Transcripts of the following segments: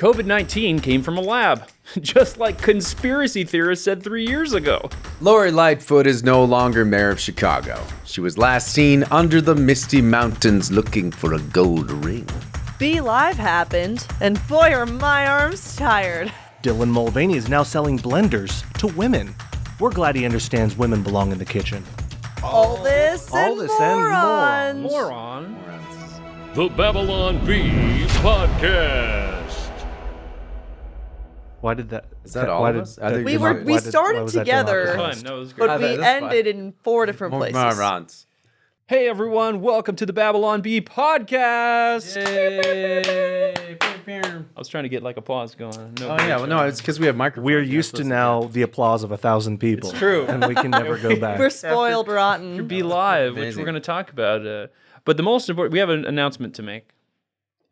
COVID-19 came from a lab, just like conspiracy theorists said 3 years ago. Lori Lightfoot is no longer mayor of Chicago. She was last seen under the Misty Mountains looking for a gold ring. Be Live happened, and boy are my arms tired. Dylan Mulvaney is now selling blenders to women. We're glad he understands women belong in the kitchen. All this and morons. Moron. The Babylon Bee Podcast. Why did that? Is that all of us? I think We started together, Fun. No, it was great. but we ended in 4 different places. Morons. Hey everyone, welcome to the Babylon Bee Podcast. Yay. I was trying to get like applause going. Oh yeah, well, no, it's because we have microphones. We're used to now the applause of 1,000 people. It's true. And we can never go back. We're spoiled rotten. Be Live, which Amazing. we're going to talk about. But the most important, we have an announcement to make.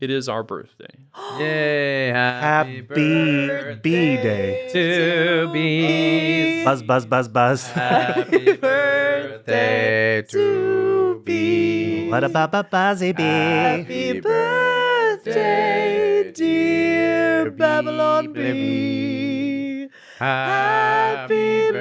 It is our birthday. Yay, Happy Bee Day. to bees. Buzz, buzz, buzz, buzz. Happy birthday to bees. What about a buzzy bee? Happy birthday, dear Babylon Bee. Happy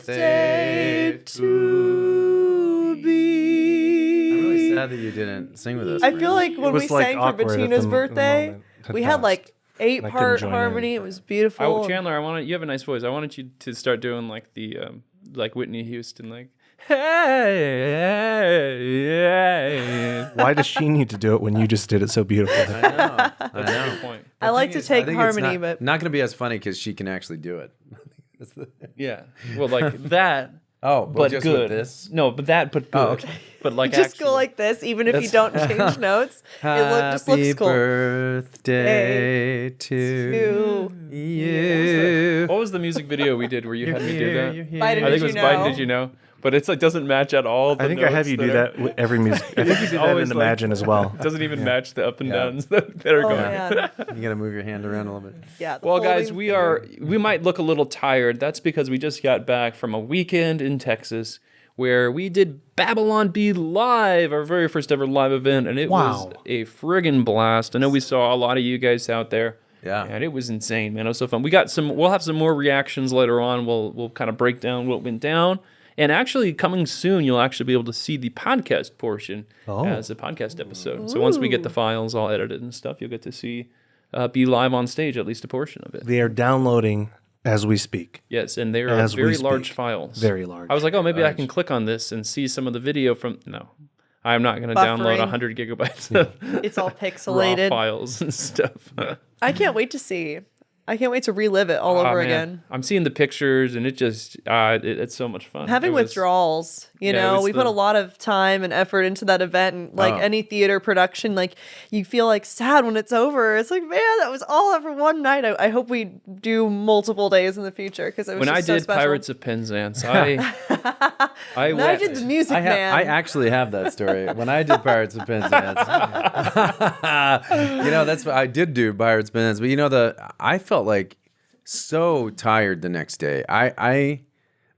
birthday to bees. I'm really sad that you didn't sing with us. I feel like when was, we like, sang for awkward at Bettina's the birthday, moment. we had like I couldn't 8-part join in. harmony. It was beautiful. Chandler, you have a nice voice. I wanted you to start doing like the like Whitney Houston, like. Why does she need to do it when you just did it so beautifully? I know. Good point. I like to take harmony, but but not going to be as funny because she can actually do it. Yeah. Well, like that. Oh, But just good. with this. No, but good. Oh, okay. But like just actually, go like this, even if you don't change notes. Just looks cool. Happy birthday to you. What was the music video we did where you had me do that? Biden, I think Did it was You Biden. Know? Did you know? But it's like doesn't match at all. I think I have you do that with every music. I think you do that always in like- Imagine as well. It doesn't even match the up and Yeah. downs that are Oh going. man, You got to move your hand around a little bit. yeah. the Well, guys, folding we might look a little tired. That's because we just got back from a weekend in Texas where we did Babylon Bee Live, our very first ever live event, and it was Wow. a friggin' blast. I know we saw a lot of you guys out there. Yeah. And it was insane, man. It was so fun. We'll have some more reactions later on. We'll kind of break down what went down. And actually, coming soon, you'll actually be able to see the podcast portion as a podcast episode. So once we get the files all edited and stuff, you'll get to see Be Live on stage, at least a portion of it. They are downloading as we speak. Yes, and they are As we very speak. large files. Very large. I was like, oh, maybe I can click on this and see some of the video from... No, I'm not going to download Buffering. 100 gigabytes of It's all raw pixelated. files and stuff. I can't wait to see. I can't wait to relive it all over Man. again. I'm seeing the pictures, and it just... it's so much fun. Having It was- withdrawals, you Yeah, it know, was we put the- a lot of time and effort into that event, and like any theater production, like you feel like sad when it's over. It's like, man, that was all over one night. I hope we do multiple days in the future because it was When I just so did special. Pirates of Penzance, I And I did the music man. I actually have that story. When I did Pirates of Penzance, that's what I did do, Pirates of Penzance. But I felt like so tired the next day.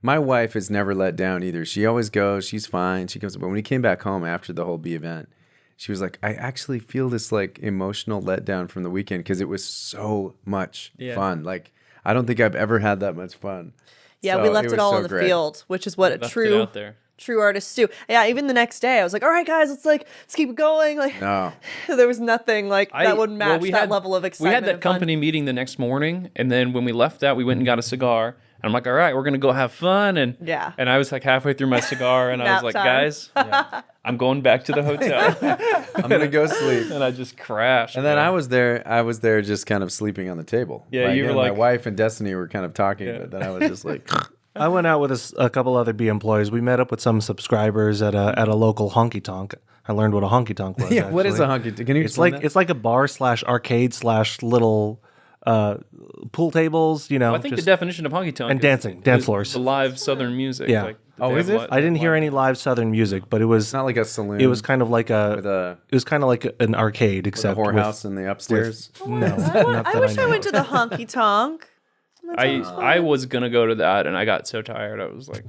My wife has never let down either. She always goes, she's fine. She comes, but when we came back home after the whole B event, she was like, I actually feel this like emotional letdown from the weekend because it was so much fun. Like, I don't think I've ever had that much fun. Yeah, So we left was it all so in the great. field, which is what a left it true out there. artists do. Yeah, even the next day, I was like, all right, guys, let's keep going. Like, No. there was nothing like that would match we that had- level of We excitement. had that and fun. company meeting the next morning, and then when we left that, we went and got a cigar. And I'm like, all right, we're going to go have fun. And Yeah. And I was like halfway through my cigar, and I was Nap like, time. guys, I'm going back to the hotel. I'm going to go sleep. And I just crashed. And then man. I was there just kind of sleeping on the table. Yeah, you were my like- wife and Destiny were kind of talking, but then I was just like, I went out with a couple other B employees. We met up with some subscribers at a local honky tonk. I learned what a honky tonk was. yeah, what is a actually. honky? Can you It's explain like that? it's like a bar / arcade / little pool tables. You know, I think just- the definition of honky tonk and dancing, dance floors. the live Southern music. Yeah. Like, Oh, they is have it? li- I didn't hear live- any live Southern music, but it was It's not like a saloon. it was kind of like with a a it was kind of like an arcade, the except whorehouse in the upstairs. with, no, not I that wish I know went of. to the honky tonk. I was gonna go to that, and I got so tired. I was like,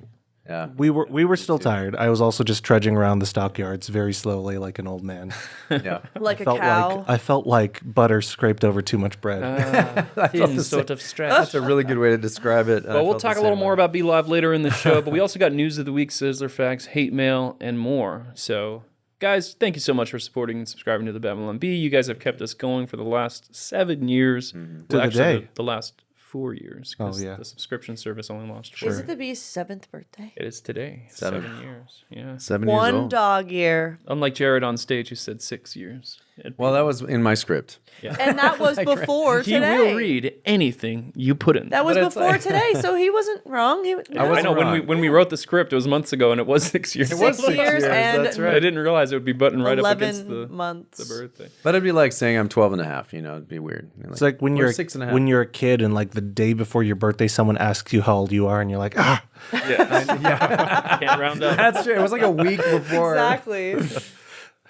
Yeah. We were still tired. I was also just trudging around the stockyards very slowly, like an old man. Yeah. Like a cow. I felt like butter scraped over too much bread. Thin sort of stretch. That's a really good way to describe it. Well, we'll talk a little more about Be Live later in the show, but we also got news of the week, Sizzler Facts, hate mail, and more. So, guys, thank you so much for supporting and subscribing to the Babylon Bee. You guys have kept us going for the last 7 years. To the day. The last 4 years. Oh, yeah. The subscription service only launched Is it the bee's 7th birthday? It is today. 7 years. Yeah. 7 years One old. dog year. Unlike Jarret on stage, who said 6 years. Well, that was in my script. And that was before He today. will read anything you put in. That was But it's before like- today, so he wasn't wrong. I wasn't know wrong. when we wrote the script, it was months ago, and it was 6 years. It was 6 6 years and That's I right. didn't realize it would be buttoned right up 11 against the months. birthday. But it'd be like saying I'm 12 and a half, it'd be weird. It's like when or you're 6 and a half. when you're a kid and like the day before your birthday, someone asks you how old you are, and you're like, ah. Can't round up. That's true. It was like a week before. Exactly.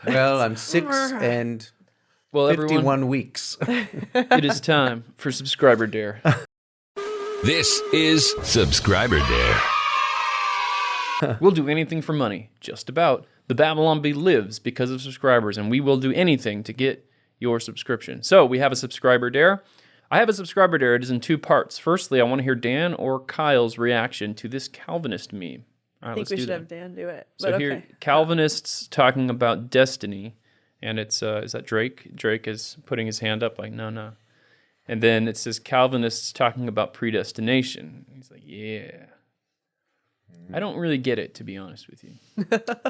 Well, I'm 6 and Well, 51 everyone, weeks. it is time for Subscriber Dare. This is Subscriber Dare. We'll do anything for money, just about. The Babylon Bee lives because of subscribers, and we will do anything to get your subscription. So we have a Subscriber Dare. I have a Subscriber Dare. It is in 2 parts. Firstly, I want to hear Dan or Kyle's reaction to this Calvinist meme. All right, I think let's we do should that. have Dan do it. So But here, okay. Calvinists talking about destiny, and it's is that Drake? Drake is putting his hand up like no. And then it says Calvinists talking about predestination. He's like, yeah. I don't really get it, to be honest with you.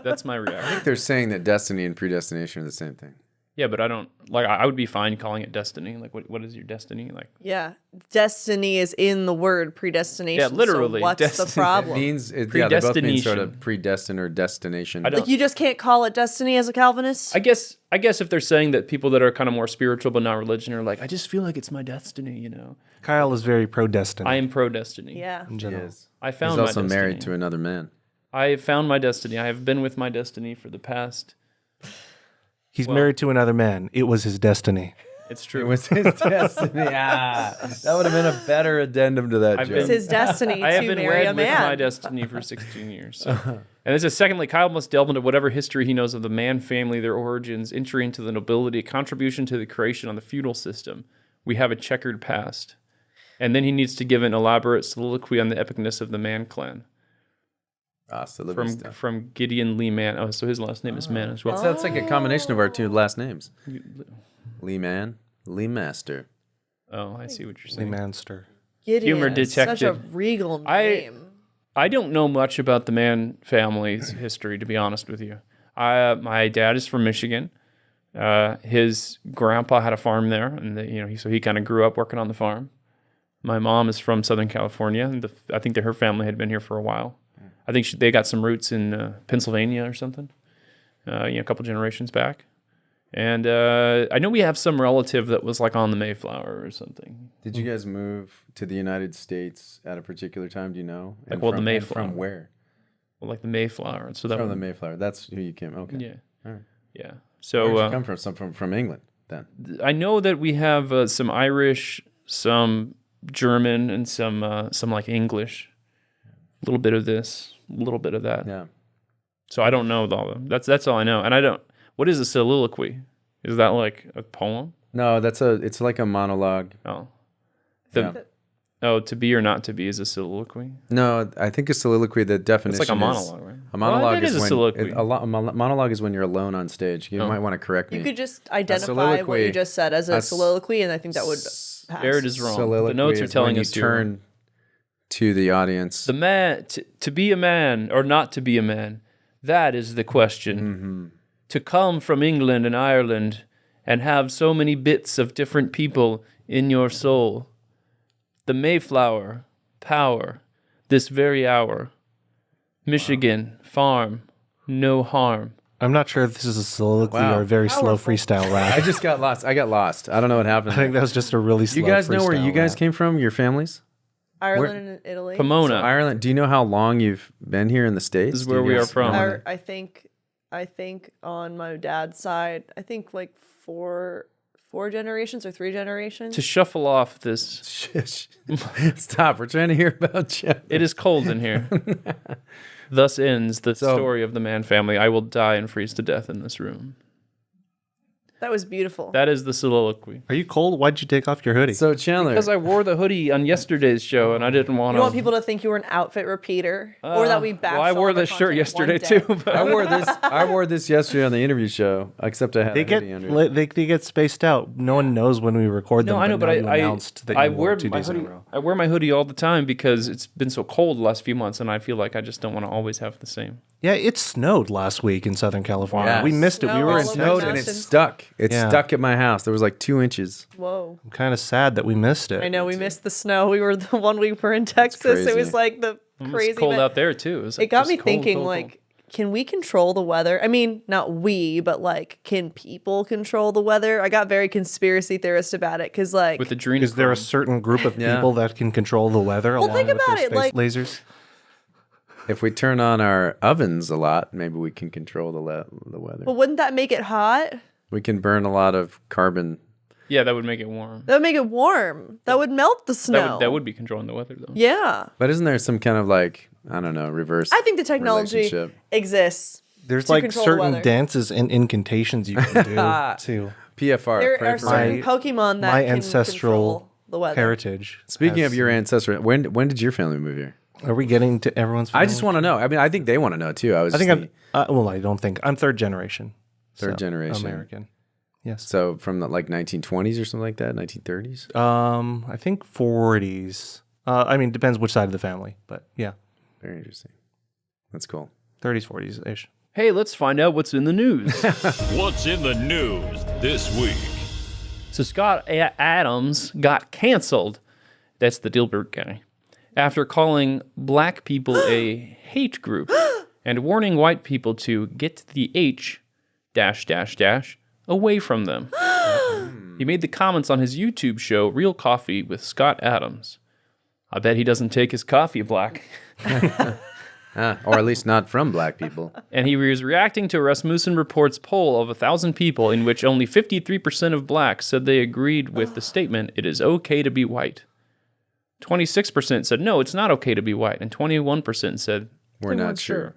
That's my reaction. They're saying that destiny and predestination are the same thing. Yeah, but I don't like. I would be fine calling it destiny. Like, what is your destiny? Like, Yeah. Destiny is in the word predestination. Yeah, literally, So what's destiny. the problem? It means, yeah, they both mean sort Predestination. of predestined or destination. I don't- Like you just can't call it destiny as a Calvinist? I guess if they're saying that people that are kind of more spiritual but not religion are like, I just feel like it's my destiny. Kyle is very pro-destiny. I am pro destiny. Yeah. He is. I found He's my also married destiny. to another man. I have found my destiny. I have been with my destiny for the past. He's married to another man. It was his destiny. It's It true. was his destiny. That would have been a better addendum to that I've joke. It's his destiny I have to been marry a wed with my man. destiny for 16 years. So. And this is secondly, Kyle must delve into whatever history he knows of the Mann family, their origins, entry into the nobility, contribution to the creation on the feudal system. We have a checkered past. And then he needs to give an elaborate soliloquy on the epicness of the Mann clan. From Gideon Lee Mann. Oh, so his last name is Mann as well. So that's like a combination of our 2 last names. Lee Mann, LeMaster. Oh, I see what you're Lee saying. Manster. Gideon Humor is such a detected. regal name. I don't know much about the Mann family's history, to be honest with you. My dad is from Michigan. His grandpa had a farm there, and so he kind of grew up working on the farm. My mom is from Southern California, and I think that her family had been here for a while. I think they got some roots in Pennsylvania or something, a couple generations back. And I know we have some relative that was like on the Mayflower or something. Did you guys move to the United States at a particular time? Do you know? Like, well, the and Mayflower. From where? Well, like the Mayflower. And so that From the would- Mayflower. That's who you came. Okay. Yeah. All right. Yeah. Where did you So come from? From England then. I know that we have some Irish, some German, and some like English. A little bit of this, a little bit of that. Yeah. So I don't know all of them. That's all I know. And I don't. What is a soliloquy? Is that like a poem? No, it's like a monologue. Oh. Yeah. Oh, to be or not to be is a soliloquy. No, I think a soliloquy, the definition It's like a is- monologue, right? A monologue Well, it is a when soliloquy. monologue is when you're alone on stage. You might want to correct me. You could just identify what soliloquy- you just said as a soliloquy, and I think that would pass. Jared is wrong. Soliloquy The notes are is telling when us you you're turn to the audience. The man, to be a man or not to be a man, that is the question. Mm-hmm. To come from England and Ireland and have so many bits of different people in your soul. The Mayflower, power, this very hour. Michigan, farm, no harm. I'm not sure if this is a soliloquy Wow. or a very slow freestyle I rap. just got lost. I got lost. I don't know what happened. I think that was just a really slow you guys know where freestyle you guys rap. came from? Your families? Ireland and Italy. Pomona. Ireland. Do you know how long you've been here in the States? This is Do where you we are guys from. know? I think on my dad's side, I think like 4 generations or 3 generations. To shuffle off this, Shush. Stop. We're trying to hear about Chandler. it is cold in here. Thus ends the So- story of the Mann family. I will die and freeze to death in this room. That was beautiful. That is the soliloquy. Are you cold? Why'd you take off your hoodie? So Chandler, Because I wore the hoodie on yesterday's show and I didn't want You to. want people to think you were an outfit repeater, or that we bashed Well, I all wore the this shirt content yesterday one day. too. But I wore this yesterday on the interview show, except I had they a get hoodie under it. they get spaced out. No one knows when we record them. No, I know, but now I you announced that I you wore wear it 2 my days in a hoodie. row. I wear my hoodie all the time because it's been so cold the last few months, and I feel like I just don't want to always have the same. Yeah, it snowed last week in Southern California. Yes. We missed it. Snow We were all in over Snowed the and it mountains. stuck. It Yeah. stuck at my house. There was like 2 inches. Whoa. I'm kind of sad that we missed it. I know we missed the snow. We were the 1 week we're in Texas. It crazy. was like the crazy. It's cold but out there too. It got me just cold, thinking, cold, like, cold. can we control the weather? I mean, not we, but like, can people control the weather? I got very conspiracy theorist about it because, like, with the dream. Is there a certain group of Yeah. people that can control the weather along think with about their it, space like- lasers? If we turn on our ovens a lot, maybe we can control the weather. but wouldn't that make it hot? We can burn a lot of carbon. Yeah, that would make it warm. That would make it warm. That would melt the snow. That would be controlling the weather though. Yeah. But isn't there some kind of like, I don't know, reverse I think the technology relationship? exists. There's to like control the certain weather. dances and incantations you can do too. PFR. There pray are for certain me. Pokemon that My can ancestral control the weather. heritage. Speaking has- of your ancestry, when did your family move here? are we getting to everyone's? I just want to know. I mean, I think they want to know too. I I think thinking- well, I don't think I'm third generation. Third generation. American. Yes. So from the like 1920s or something like that, 1930s. I think 40s. I mean, depends which side of the family, but yeah, Very interesting. That's cool. 30s, 40s ish. Hey, let's find out what's in the news. What's in the news this week? So Scott Adams got canceled. That's the Dilbert guy. After calling black people a hate group and warning white people to get the H away from them. He made the comments on his YouTube show, Real Coffee with Scott Adams. I bet he doesn't take his coffee black. Or at least not from black people. And he was reacting to Rasmussen Report's poll of 1,000 people in which only 53% of blacks said they agreed with the statement, it is okay to be white. 26% said, no, it's not okay to be white. And 21% said, We're they not weren't sure.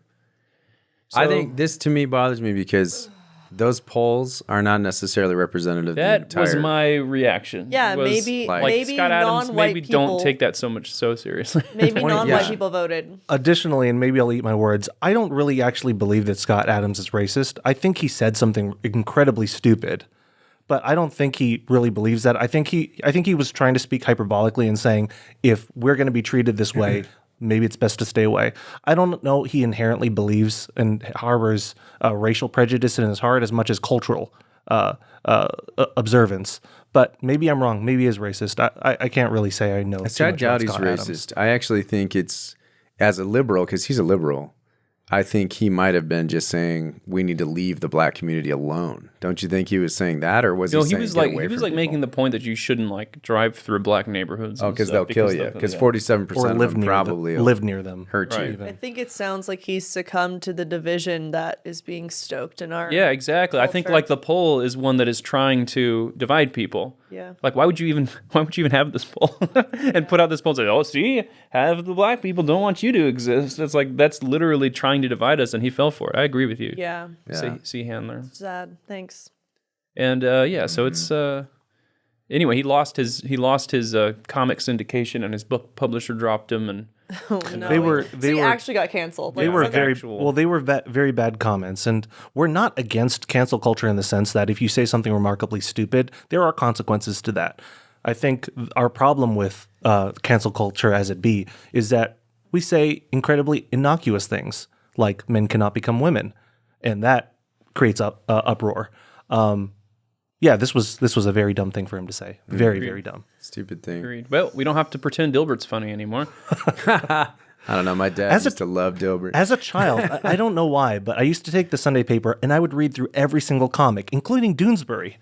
So I think this to me bothers me because those polls are not necessarily representative of the that entire. was my reaction. Yeah, was maybe like- maybe Scott Adams, non-white maybe people. don't take that so much so seriously. Maybe 20 non-white yeah. people voted. Additionally, and maybe I'll eat my words, I don't really actually believe that Scott Adams is racist. I think he said something incredibly stupid, but I don't think he really believes that. I think he was trying to speak hyperbolically and saying, if we're going to be treated this way, maybe it's best to stay away. I don't know he inherently believes and harbors racial prejudice in his heart as much as cultural observance. But maybe I'm wrong. Maybe he is racist. I can't really say I know. too I much doubt about he's Scott racist. Adams. I actually think it's, as a liberal, because he's a liberal, I think he might have been just saying we need to leave the black community alone. Don't you think he was saying that, or was No, he he saying was get like away from people? making the point that you shouldn't like drive through black neighborhoods. Oh, and because stuff they'll kill you. of- Because yeah. 47% Or of live them near probably them. Live near them. hurt Right. you. Even. I think it sounds like he's succumbed to the division that is being stoked in our. Yeah, exactly. I think culture. like the poll is one that is trying to divide people. Yeah. Like why would you even have this poll and put out this poll and say, oh, see, half the black people don't want you to exist. It's like that's literally trying to divide us, and he fell for it. I agree with you. Yeah. Yeah. See Handler. Sad. Thanks. And yeah, so it's anyway, he lost his comic syndication, and his book publisher dropped him, and Oh no. They he were actually got canceled. They Like, were okay. very actual- well. They were very bad comments, and we're not against cancel culture in the sense that if you say something remarkably stupid, there are consequences to that. I think our problem with cancel culture, as it be, is that we say incredibly innocuous things like men cannot become women, and that creates uproar. Yeah, this was a very dumb thing for him to say. Very, very dumb. Stupid thing. agreed. Well, we don't have to pretend Dilbert's funny anymore. I don't know. My dad used to love Dilbert. As a child, I don't know why, but I used to take the Sunday paper and I would read through every single comic, including Doonesbury.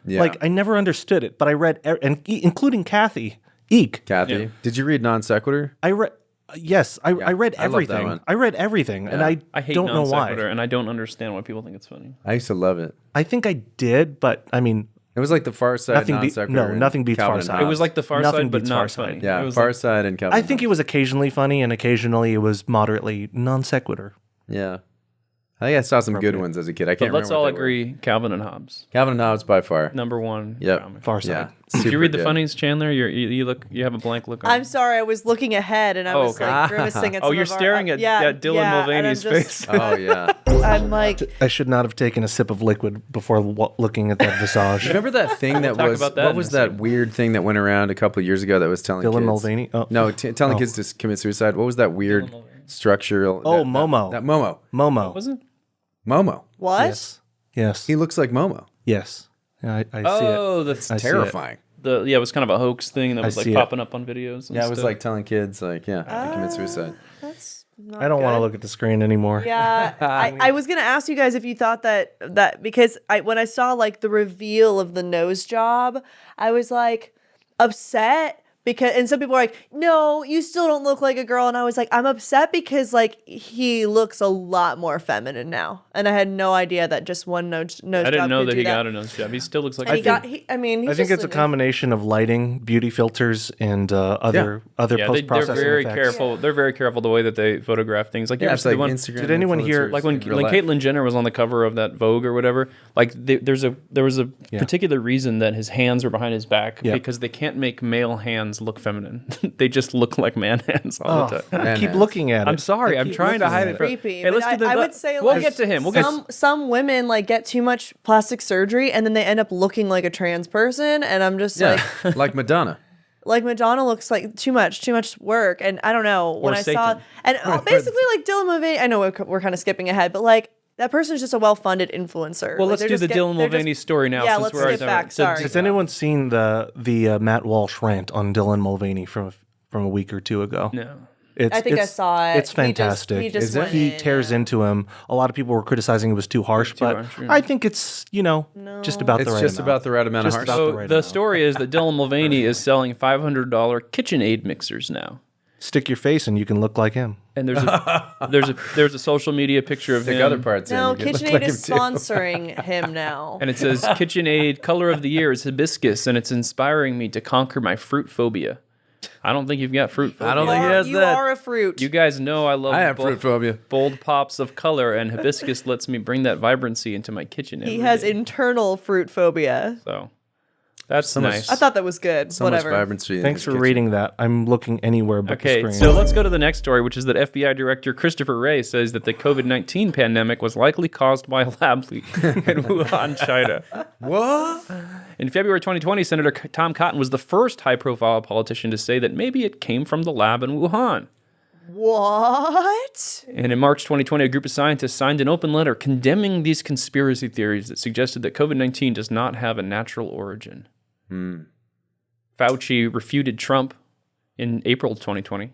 Yeah. Like, I never understood it, but I read, including Kathy Eek. Kathy, Yeah. did you read Non Sequitur? I read, yes, I read I love that everything. one. I read everything, and I hate don't know non sequitur, why. and I don't understand why people think it's funny. I used to love it. I think I did, but I mean, It was like the Far Side, nothing beats Far Side. It was like the Far Nothing Side, but beats not Far Side. funny. Yeah, It was Far like- Side and Calvin. I think it was occasionally funny, and occasionally it was moderately non sequitur. Yeah. I think I saw some good ones as a kid. I But can't let's remember. all what they were. agree, Calvin and Hobbes, Calvin and Hobbes by far. number one. Yep. comic. Far Side. Yeah. Did you read the Super good. funnies, Chandler? You have a blank look on. I'm sorry, I was looking ahead and I was okay. like grimacing at Oh, some you're of our- staring at Dylan and I'm Mulvaney's just- face. Oh, yeah. I'm like, I should not have taken a sip of liquid before looking at that visage. Remember that thing that talk was, about that what in was a that second. weird thing that went around a couple of years ago that was telling Dylan kids? Mulvaney? Oh. No, telling kids to commit suicide. What was that weird structural? Oh, that- Momo. That Momo. Momo. Was it? Momo. what? Yes. Yes. He looks like Momo. Yes. Yeah, I see it. Oh, that's I see it. Terrifying. it was kind of a hoax thing that I was like see it. popping up on videos. And Yeah, it was stuff. like telling kids, like, to commit suicide. That's not I don't want to good. look at the screen anymore. Yeah, I was gonna ask you guys if you thought that because when I saw like the reveal of the nose job, I was like upset because, and some people were like, "No, you still don't look like a girl," and I was like, "I'm upset because like he looks a lot more feminine now," and I had no idea that just one nose I job didn't know could that do he got a nose job. He still looks like And a he got. I mean, he's I think just it's a combination of lighting, beauty filters, and other Yeah, post they're processing very effects. careful. They're very careful the way that they photograph things. Like, you Yeah, ever it's see like the one, Instagram. Did anyone hear- influencers like when in real life. Caitlyn Jenner was on the cover of that Vogue or whatever. Like there was a particular reason that his hands were behind his back Yeah. because they can't make male hands look feminine. They just look like man hands all the time. I Man keep hands. looking at it. I'm sorry. I I'm keep trying to looking hide at it. From, creepy. Hey, let's but do the. I would say we'll like, get to him. We'll some women like get too much plastic surgery and then they end up looking like a trans person, and I'm just Yeah, like. like Madonna. Like Madonna looks like too much work, and I don't know when I saw Satan. and basically like Dylan Mulvaney. I know we're kind of skipping ahead, but like that person's just a well-funded influencer. Well, Like, let's they're do just the get- Dylan they're just- Mulvaney story now. Yeah, since let's we're skip back. Sorry. Has anyone seen the Matt Walsh rant on Dylan Mulvaney from a week or two ago? No. I think I saw it. It's fantastic. He just Is it? went He in, tears into him. A lot of people were criticizing it was too harsh, but harsh, yeah. I think it's just about It's the right just amount. about the right amount of Just harsh. about So the right the amount. story is that Dylan Mulvaney is selling $500 KitchenAid mixers now. Stick your face and you can look like him. And there's a social media picture of Stick him. other parts No, in. You could look KitchenAid like is him, too. sponsoring him now. And it says KitchenAid color of the year is hibiscus, and it's inspiring me to conquer my fruit phobia. I don't think you've got fruit phobia. I don't think he has You that. are a fruit. You guys know I love I have bold, fruit phobia. bold pops of color, and hibiscus lets me bring that vibrancy into my kitchen. He every has day. internal fruit phobia. So that's much- nice. I thought that was good. So Whatever. much vibrancy. in Thanks his for kitchen. reading that. I'm looking anywhere but the Okay, screen. so let's go to the next story, which is that FBI Director Christopher Wray says that the COVID-19 pandemic was likely caused by a lab leak in Wuhan, China. What? In February 2020, Senator Tom Cotton was the first high-profile politician to say that maybe it came from the lab in Wuhan. What? And in March 2020, a group of scientists signed an open letter condemning these conspiracy theories that suggested that COVID-19 does not have a natural origin. Fauci refuted Trump in April 2020,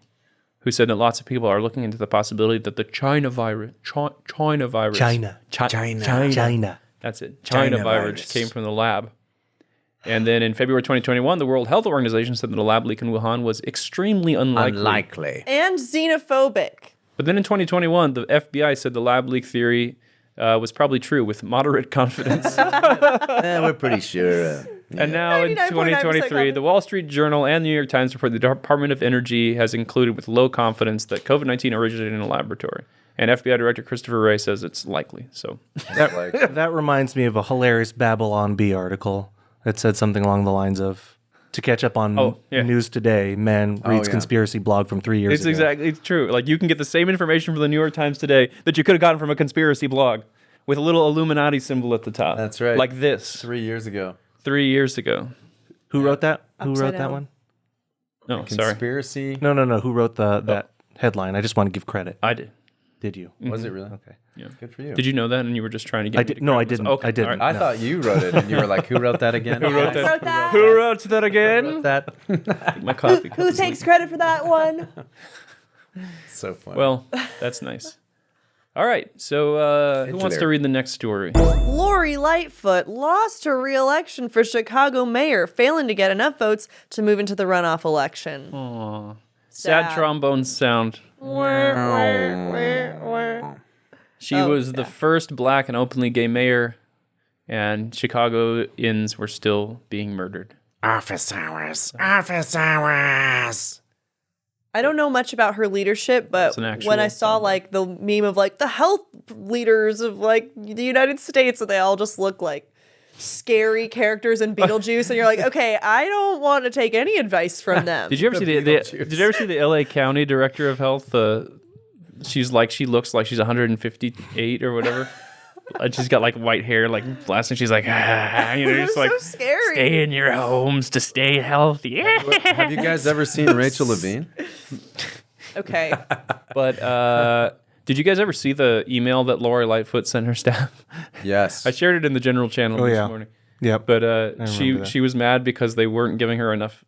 who said that lots of people are looking into the possibility that the China virus. That's it. China virus came from the lab. And then in February 2021, the World Health Organization said that a lab leak in Wuhan was extremely unlikely. Unlikely. And xenophobic. But then in 2021, the FBI said the lab leak theory was probably true with moderate confidence. We're pretty sure. And now in 99.9% 2023, the Wall Street Journal and the New York Times report the Department of Energy has included with low confidence that COVID-19 originated in a laboratory. And FBI Director Christopher Wray says it's likely. So That reminds me of a hilarious Babylon Bee article that said something along the lines of, to catch up on news today, Mann reads conspiracy blog from 3 years ago. it's true. Like, you can get the same information from the New York Times today that you could have gotten from a conspiracy blog with a little Illuminati symbol at the top. That's right. Like this 3 years ago. 3 years ago. Who wrote that? Who Upside wrote that down. one? Oh, sorry. Conspiracy. No. Who wrote that headline? I just want to give credit. I did. Did you? Was it really? Okay. Yeah. Good for you. Did you know that and you were just trying to get me to No, I grab didn't. myself? Okay, I didn't. all right. I thought you wrote it, and you were like, "Who wrote that again?" Who wrote that? Wrote that? Who wrote that again? that? My coffee cup Who is takes credit for that one? So funny. Well, that's nice. All right. So who wants to there. read the next story? Lori Lightfoot lost her re-election for Chicago mayor, failing to get enough votes to move into the runoff election. Aw. Sad Sad. trombone sound. She was the first black and openly gay mayor and Chicagoans were still being murdered. Office hours. Office hours. I don't know much about her leadership, but an actual when I saw soundbite. like the meme of like the health leaders of like the United States, and they all just look like scary characters in Beetlejuice, and you're like, okay, I don't want to take any advice from them. Did you ever see did you ever see the LA County Director of Health? She looks like she's 158 or whatever. She's got like white hair, like blasting. She's like, just so like scary. stay in your homes to stay healthy. Have you guys ever seen Rachel Levine? Okay. But did you guys ever see the email that Lori Lightfoot sent her staff? Yes. I shared it in the general channel this morning. Yep. But she was mad because they weren't giving her enough.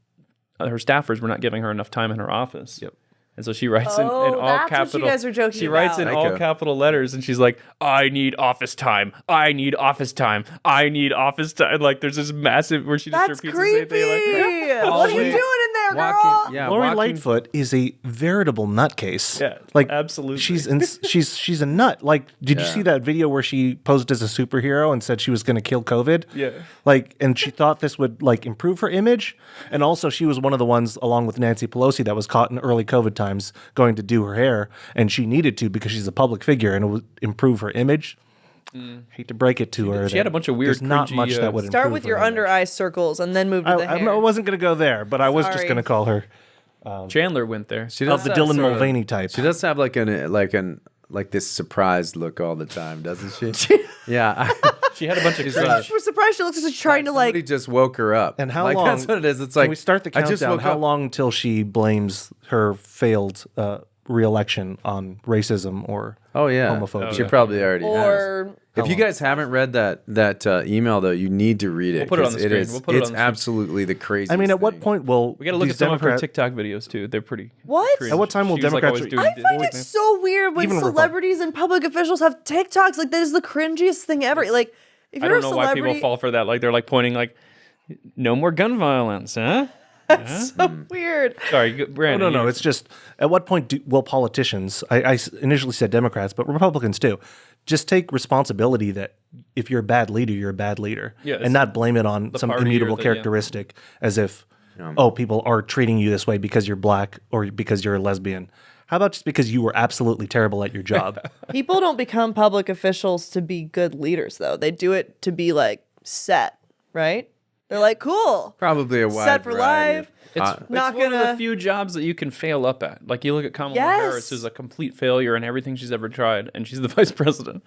Her staffers were not giving her enough time in her office. Yep. And so she writes in all that's capital. what you guys were joking She writes in about. all capital letters, and she's like, "I need office time. I need office time. I need office time." Like there's this massive where she just That's repeats creepy. the same thing. Like, What are you doing in there, girl? Lori Lightfoot is a veritable nutcase. Yeah, like absolutely. She's a nut. Like, did you see that video where she posed as a superhero and said she was going to kill COVID? Yeah. Like, and she thought this would like improve her image, and also she was one of the ones, along with Nancy Pelosi, that was caught in early COVID times going to do her hair, and she needed to because she's a public figure and it would improve her image. Hate to break it to her. She had a bunch of weird, There's not cringy, much that would Start improve with her your image. under eye circles and then move to the hair. I wasn't going to go there, but I was just Sorry. going to call her Chandler went there. She of the have Dylan sort of- Mulvaney type. She does have like this surprised look all the time, doesn't she? Yeah. She had a bunch of She's cringe. like, We're surprised she looks like she's trying to somebody like. just woke her up. And how like, long? That's what it is. It's like Can we start the I just countdown? woke How up. long till she blames her failed re-election on racism or homophobia? She probably already has. Or If you guys haven't read that email though, you need to read it. We'll put it on 'cause the screen. is- We'll put it it's on the screen. absolutely the craziest. I mean, at what thing. point will We got to look these at some of her Democrat- TikTok videos too. They're pretty. what? cringe. At what time will She was, like, Democrats- always doing I find this it thing. so weird when Even celebrities and public officials have TikToks. Like that is the cringiest thing ever. Like if I you're don't a know why celebrity, people fall for that. Like they're like pointing like, "No more gun violence," huh? so weird. Sorry, No, Brandon. no. you- It's just at what point will politicians? I initially said Democrats, but Republicans too. Just take responsibility that if you're a bad leader, you're a bad leader, Yeah, it's and not blame it on some party or immutable the- characteristic, as if people are treating you this way because you're black or because you're a lesbian. How about just because you were absolutely terrible at your job? People don't become public officials to be good leaders, though. They do it to be like set, right? They're like, cool, Probably a wide set for variety life. of- It's Not one of gonna- the few jobs that you can fail up at. Like you look at Kamala Yes. Harris, who's a complete failure in everything she's ever tried, and she's the vice president.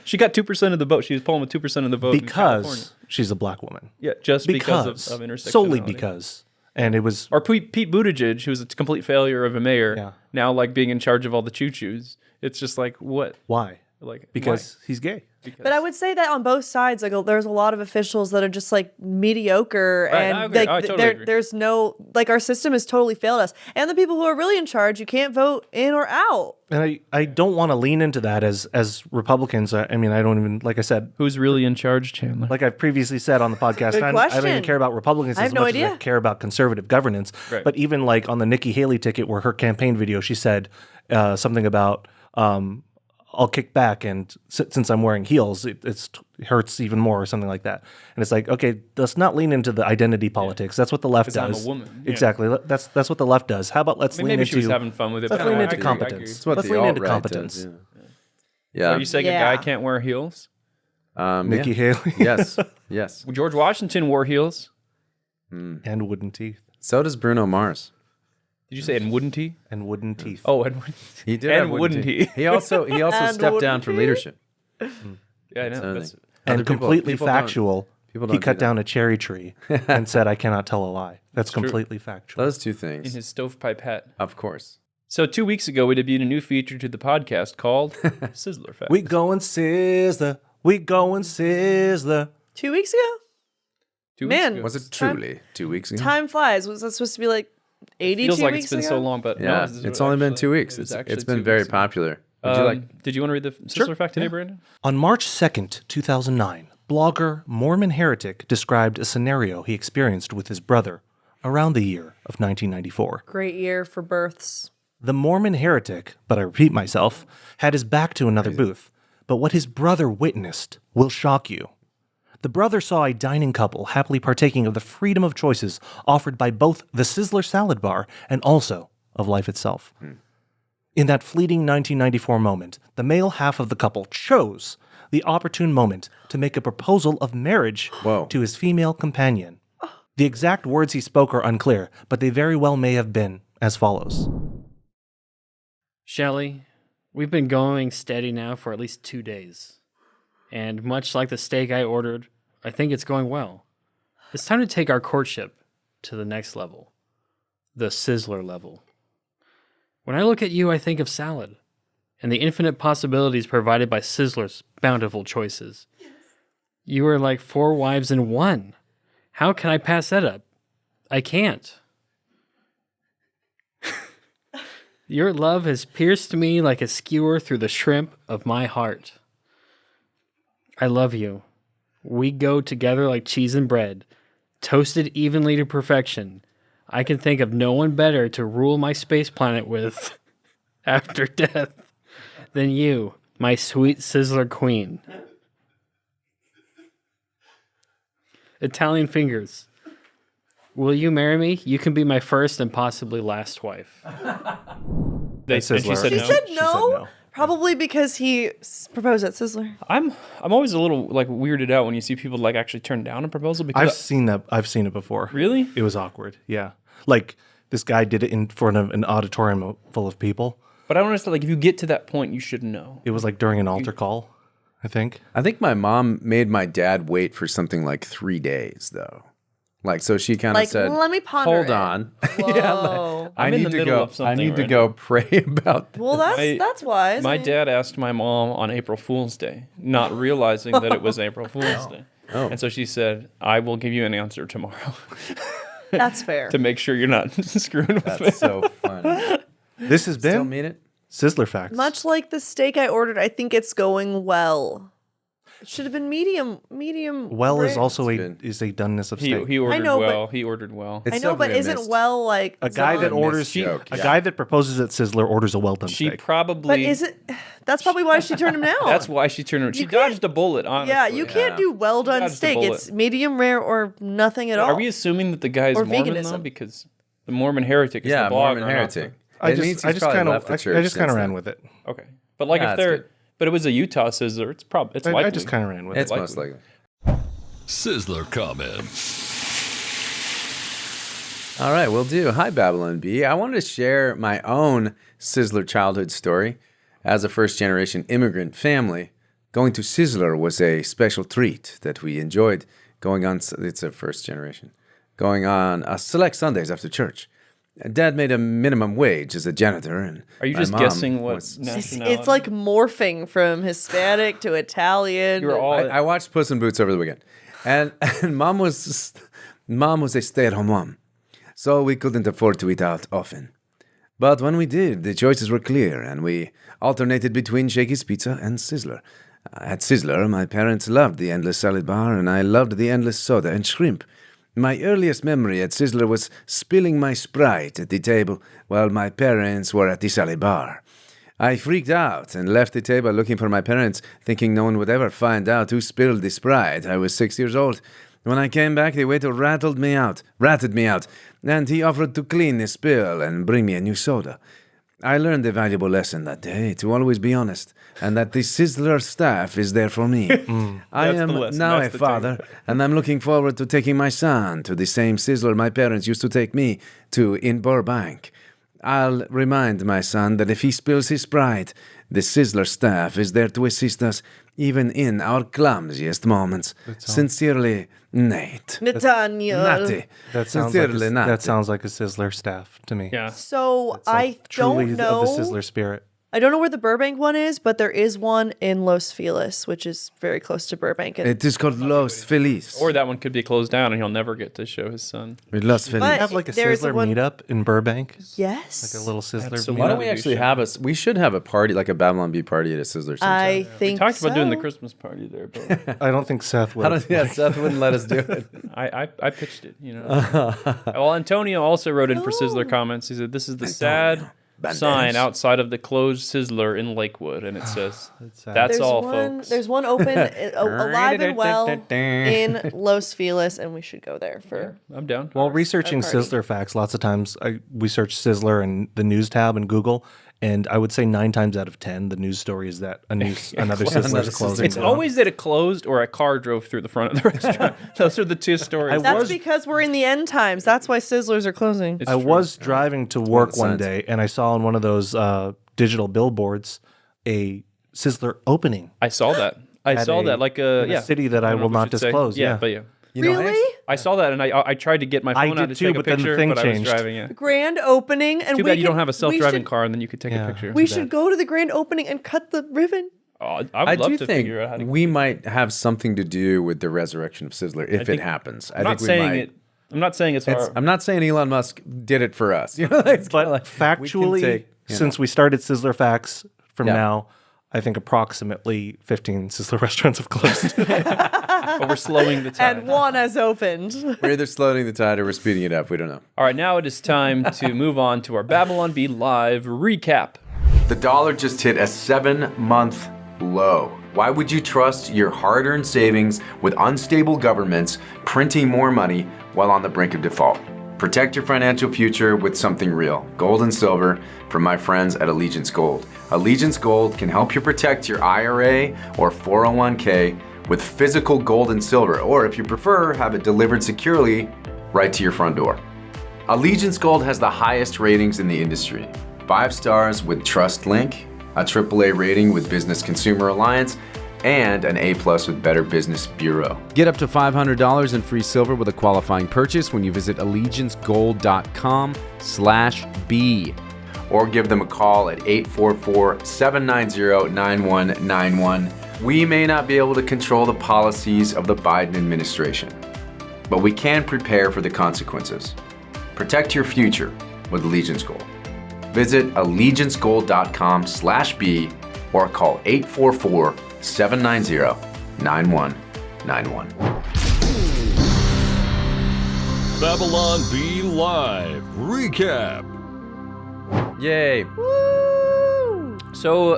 She got 2% of the vote. She was polling with 2% of the vote in California. Because she's a black woman. Yeah, just because of intersectionality. solely because, and it was Or Pete Buttigieg, who was a complete failure of a mayor, Yeah. now like being in charge of all the choo-choos. It's just like what? why? Like Because he's gay. But I would say that on both sides, like there's a lot of officials that are just like mediocre, Right, I and agree. like I totally agree. there's no like our system has totally failed us. And the people who are really in charge, you can't vote in or out. And I don't want to lean into that as Republicans. I mean, I don't even, like I said, who's really in charge, Chandler? like I've previously said on the podcast, Good I don't even question. care about Republicans I as have no much as I idea. care about conservative governance. Right. But even like on the Nikki Haley ticket, where her campaign video, she said something about I'll kick back, and since I'm wearing heels, it hurts even more, or something like that. And it's like, okay, let's not lean into the identity politics. That's what the left 'Cause I'm a does. woman, yeah. Exactly. That's what the left does. How about let's I mean, lean maybe into she was having fun with it. let's but lean I into agree, I agree. competence. It's what Let's the lean into alt-right competence. does, yeah. Are you saying Yeah. a guy can't wear heels? Nikki Haley Yes. Yes. George Washington wore heels. and wooden teeth So does Bruno Mars. Did you say and wouldn't he? and wooden teeth. Oh, and wouldn't He did. And have wooden wouldn't teeth. he? He also And stepped down wouldn't from he? leadership. yeah, I know. So That's, Other and people- completely people don't- factual. people He don't do cut that. down a cherry tree and said, "I cannot tell a lie." That's completely factual. Those two in things, his stovepipe hat. of course. So 2 weeks ago, we debuted a new feature to the podcast called Sizzler Facts. We going Sizzler. We going Sizzler. 2 weeks ago, 2 weeks Man. ago. Was it truly 2 weeks ago? time flies. Was that supposed to be like 82 Feels like weeks it's been ago? so long, but Yeah, no, this is it's only been actually- 2 weeks. it was It's actually been 2 very weeks ago. popular. Would you like? Did you want to read the Sizzler Fact today, Brandon? On March 2nd, 2009, blogger Mormon Heretic described a scenario he experienced with his brother around the year of 1994. Great year for births. The Mormon Heretic, but I repeat myself, had his back to another booth. But what his brother witnessed will shock you. the brother saw a dining couple happily partaking of the freedom of choices offered by both the Sizzler salad bar and also of life itself. In that fleeting 1994 moment, the male half of the couple chose the opportune moment to make a proposal of marriage to his female companion. The exact words he spoke are unclear, but they very well may have been as follows. Shelley, we've been going steady now for at least 2 days. And much like the steak I ordered, I think it's going well. It's time to take our courtship to the next level. The Sizzler level. When I look at you, I think of salad and the infinite possibilities provided by Sizzler's bountiful choices. You are like 4 wives in one. How can I pass that up? I can't. Your love has pierced me like a skewer through the shrimp of my heart. I love you. We go together like cheese and bread, toasted evenly to perfection. I can think of no one better to rule my space planet with after death than you, my sweet Sizzler queen. Italian fingers. Will you marry me? You can be my first and possibly last wife. She said She no. said no? no. Probably because he proposed at Sizzler. I'm always a little like weirded out when you see people like actually turn down a proposal because I've seen it before. Really? It was awkward. Yeah. Like this guy did it in front of an auditorium full of people. But I don't understand. Like if you get to that point, you should know. It was like during an altar call, I think. I think my mom made my dad wait for something like 3 days, though. Like, so she kind of Like, said, let me ponder hold it. on. Whoa. I I'm in need the to middle go. of something I need to right go pray about this. Well, that's wise. My I mean, dad asked my mom on April Fool's Day, not realizing that it was April Fool's Day. Oh. And so she said, I will give you an answer tomorrow that's fair. to make sure you're not screwing with me. That's so funny. This has Still been mean it? Sizzler Facts. Much like the steak I ordered, I think it's going well. It should have been medium. well is rare. also good. a doneness of He steak. ordered know, but- well. He ordered well. It's I know, so but missed. isn't well like a guy that done? orders joke, a yeah. guy that proposes at Sizzler orders a well done She steak. probably. But is it? That's probably why she turned him down. That's why she turned. She You can't- dodged a bullet. Honestly. Yeah, you can't do well done Dodged a steak. bullet. It's medium rare or nothing at all. Are we assuming that the guy is Or Mormon though? veganism. Because the Mormon heretic is Yeah, the blog. Mormon or not? heretic. I It means just he's probably kind left of the I church just kind since of ran then. with it. Okay, but like Yeah, if that's they're, good. but it was a Utah Sizzler. It's probably likely. I just kind of ran with It's it. most likely. Sizzler comments. All right, we'll do. Hi, Babylon Bee. I wanted to share my own Sizzler childhood story. As a first-generation immigrant family, going to Sizzler was a special treat that we enjoyed going on. It's a first generation. Going on select Sundays after church. Dad made a minimum wage as a janitor, and Are you my just mom guessing what was- nationality? It's like morphing from Hispanic to Italian. You're all. I watched Puss in Boots over the weekend, and mom was a stay-at-home mom, so we couldn't afford to eat out often. But when we did, the choices were clear, and we alternated between Shakey's Pizza and Sizzler. At Sizzler, my parents loved the endless salad bar, and I loved the endless soda and shrimp. My earliest memory at Sizzler was spilling my Sprite at the table while my parents were at the salad bar. I freaked out and left the table looking for my parents, thinking no one would ever find out who spilled the Sprite. I was 6 years old. When I came back, the waiter ratted me out, and he offered to clean the spill and bring me a new soda. I learned a valuable lesson that day, to always be honest, and that the Sizzler staff is there for me. I That's am the lesson. now That's a the father, and I'm looking forward to taking my son to the same Sizzler my parents used to take me to in Burbank. I'll remind my son that if he spills his Sprite, the Sizzler staff is there to assist us, even in our clumsiest moments. Sincerely, Nate. Nathaniel. Natty. That sounds Sincerely, Natty. that sounds like a Sizzler staff to me. Yeah. So It's like I truly don't know. of the Sizzler spirit. I don't know where the Burbank one is, but there is one in Los Feliz, which is very close to Burbank. And It is called Los Feliz. Or that one could be closed down, and he'll never get to show his son. Los Feliz. But- Have like a There's Sizzler one- meetup in Burbank, yes, like a little Sizzler Absolutely. Why don't meetup. we actually have we should have a party, like a Babylon Bee party at a Sizzler sometime. I think Talked about doing the so. Christmas party there, but I don't think Seth I would. don't, yeah, Seth wouldn't let us do it. I pitched it. You know. Well, Antonio also wrote in for Sizzler comments. He said, "This is the sad sign outside of the closed Sizzler in Lakewood, and it says, "That's all, folks." There's one open, alive and well in Los Feliz, and we should go there for. I'm down. While researching party. Sizzler Facts, lots of times we search Sizzler in the news tab in Google, and I would say 9 times out of 10, the news story is that another Sizzler is closing It's down. always that it closed or a car drove through the front of the restaurant. Those are the two stories. That's because we're in the end times. That's why Sizzlers are closing. It's I true. was driving to work one sense. day, and I saw on one of those digital billboards a Sizzler opening I saw that. I At saw a- that. Like in a city that I don't know will if we not should say. disclose, yeah. but yeah. You know, Really? I saw that, and I tried to get my I phone out did to too, take a but then the picture, thing but I was changed. driving. Yeah. Grand opening, and Too we bad you don't can- have a we self-driving should- car, and then you could take a picture. We should go to the grand opening and cut the ribbon. Oh, I I would love do to think figure out how to. we might have something to do with the resurrection of Sizzler if it happens. I'm not saying it. I'm not saying it's our. I'm not saying Elon Musk did it for us. You know, it's But kinda like, we can factually, take, you know. since we started Sizzler Facts from Yeah. now, I think approximately 15 Sizzler restaurants have closed. But we're slowing the time. And one has opened. We're either slowing the tide or we're speeding it up. We don't know. All right, now it is time to move on to our Babylon Bee Live recap. The dollar just hit a 7-month low. Why would you trust your hard-earned savings with unstable governments printing more money while on the brink of default? Protect your financial future with something real. Gold and silver from my friends at Allegiance Gold. Allegiance Gold can help you protect your IRA or 401k with physical gold and silver, or if you prefer, have it delivered securely right to your front door. Allegiance Gold has the highest ratings in the industry. 5 stars with TrustLink, a AAA rating with Business Consumer Alliance, and an A+ with Better Business Bureau. Get up to $500 in free silver with a qualifying purchase when you visit allegiancegold.com/B, or give them a call at 844-790-9191. We may not be able to control the policies of the Biden administration, but we can prepare for the consequences. Protect your future with Allegiance Gold. Visit allegiancegold.com/B or call 844-790-9191. Babylon Bee Live recap. Yay. So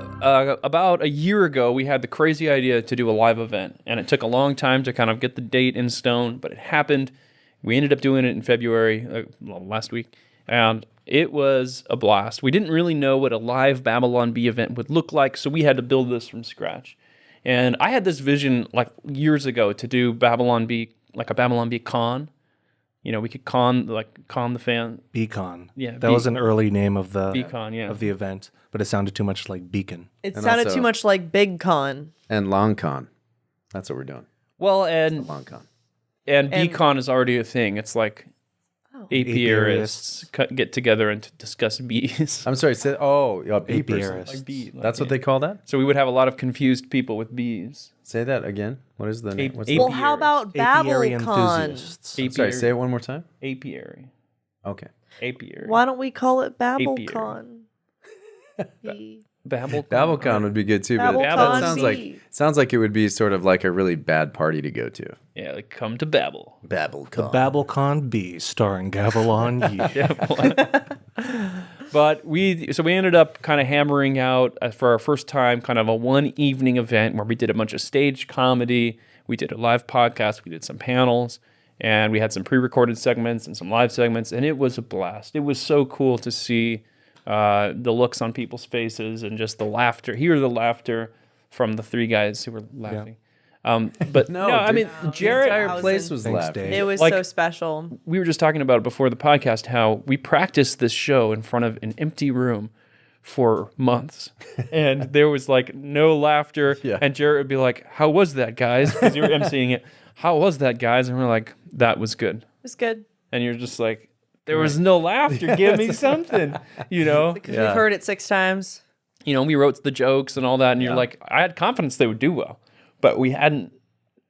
about a year ago, we had the crazy idea to do a live event, and it took a long time to kind of get the date in stone, but it happened. We ended up doing it in February, last week, and it was a blast. We didn't really know what a live Babylon Bee event would look like, so we had to build this from scratch. And I had this vision like years ago to do Babylon Bee, like a Babylon Bee con. You know, we could con the fan. Beacon. Yeah, That was an early name of the Beacon, yeah. of the event, but it sounded too much like Beacon. It And sounded also- too much like Big Con. And Long Con. That's what we're doing. Well, and Long Con. And BeeCon is already a thing. It's like apiarists get together and to discuss bees. I'm sorry. Say, bee person. Apiarist. Like bee, like, That's what they call that? So we would have a lot of confused people with bees. Say that again. What is the name? What's ape- Well, how about Apiary BabbleCon? enthusiasts. Sorry, say it one more time. Apiary. Okay. Apiary. Why don't we call it Apiary. BabbleCon? Bee. BabbleCon. BabbleCon would be good too, but BabbleCon that sounds bee. like it would be sort of like a really bad party to go to. Yeah, like come to Babel. BabbleCon. BabbleCon B, starring Gavilan Yee. But we ended up kind of hammering out for our first time kind of a one evening event where we did a bunch of stage comedy, we did a live podcast, we did some panels, and we had some pre-recorded segments and some live segments, and it was a blast. It was so cool to see the looks on people's faces and just the laughter. Hear the laughter from the three guys who were laughing. But no, I mean, the Jarret, entire place was Thanks, laughing. Dave. It was Like- so special. we were just talking about it before the podcast, how we practiced this show in front of an empty room for months. And there was like no laughter. Yeah. And Jarret would be like, how was that, guys? Because you were emceeing it. How was that, guys? And we're like, that was good. It was good. And you're just like, there was no laughter. Give me something, you know? Because we've heard it 6 times. You know, we wrote the jokes and all that. And you're like, I had confidence they would do well, but we hadn't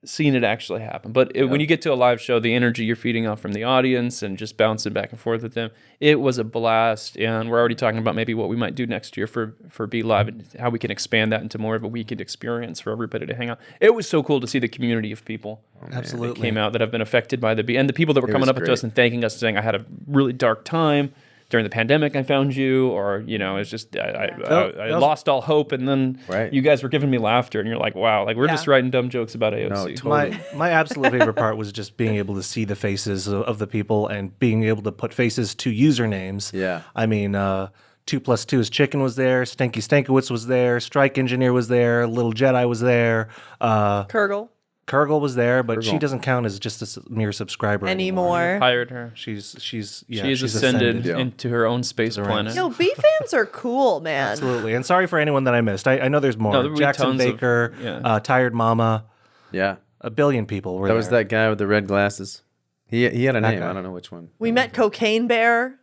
seen it actually happen. But when you get to a live show, the energy you're feeding off from the audience and just bouncing back and forth with them, it was a blast. And we're already talking about maybe what we might do next year for Be Live and how we can expand that into more of a weekend experience for everybody to hang out. It was so cool to see the community of people Absolutely. that came out that have been affected by the Bee, and the people that were coming was up to us great. and thanking us, saying, I had a really dark time. during the pandemic I found you, or it's just I lost all hope, and then you guys were giving me laughter, and you're like, wow, like we're just writing dumb jokes about AOC. No, totally. My absolute favorite part was just being able to see the faces of the people and being able to put faces to usernames. Yeah. I mean, 2+2's Chicken was there, Stanky Stankowitz was there, Strike Engineer was there, Little Jedi was there, Kurgle was there, but she doesn't count as just a mere subscriber anymore. Hired her. She's ascended into her own space planet. Yo, B fans are cool, man. Absolutely. And sorry for anyone that I missed. I know there's more. No, Jackson Baker, Tired Mama. Yeah. A billion people were That there. was that guy with the red glasses. He had a name. I don't know which one. We met Cocaine Bear.